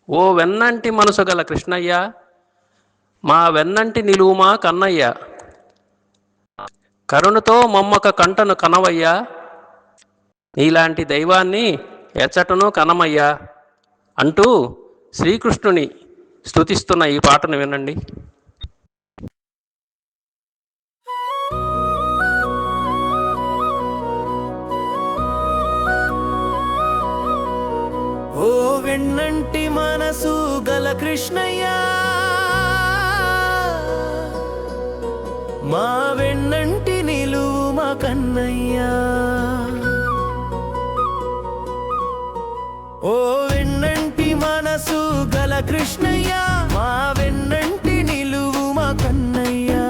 ఓ వెన్నంటి మనసు గల కృష్ణయ్య, మా వెన్నంటి నిలువుమా కన్నయ్య, కరుణతో మమ్మక కంటను కనవయ్యా, నీలాంటి దైవాన్ని ఎచ్చటను కనమయ్యా అంటూ శ్రీకృష్ణుని స్తుతిస్తున్న ఈ పాటను వినండి. ఓ వెన్నంటి మనసు గల కృష్ణయ్య, మా వెన్నంటి నిలువు మా కన్నయ్యా. ఓ వెన్నంటి మనసు గల కృష్ణయ్య, మా వెన్నంటి నిలువు మా కన్నయ్యా.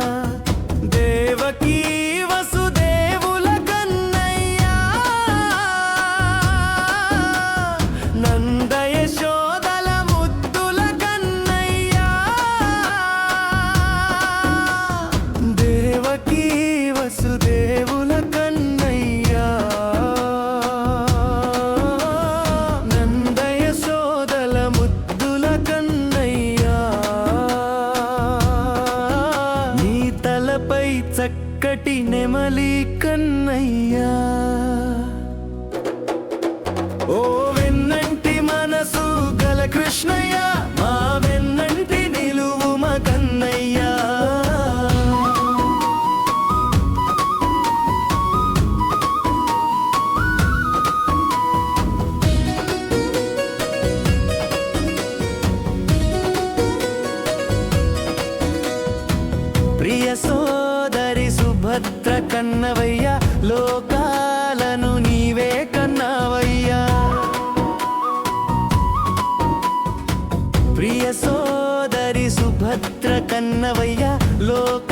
దేవకీ వసుదేవుల కన్నయ్యా, నంద యశోదల ముద్దుల కన్నయ్యా. దేవకీ వసుదేవుల కన్నయ్యా, నంద యశోదల ముద్దుల కన్నయ్యా. నీ తలపై చక్కటి నెమలి కన్నయ్యా. ఓ వెన్నంటి మనసు గల కృష్ణయ్య, మా వెన్నంటి నిలువు మా కన్నయ్యా. ప్రియ సోదరి సుభద్ర కన్నవయ్యా, లోకాలను నీవే కన్నవయ్యా. ప్రియ సోదరి సుభద్ర కన్నవయ్యా, లోక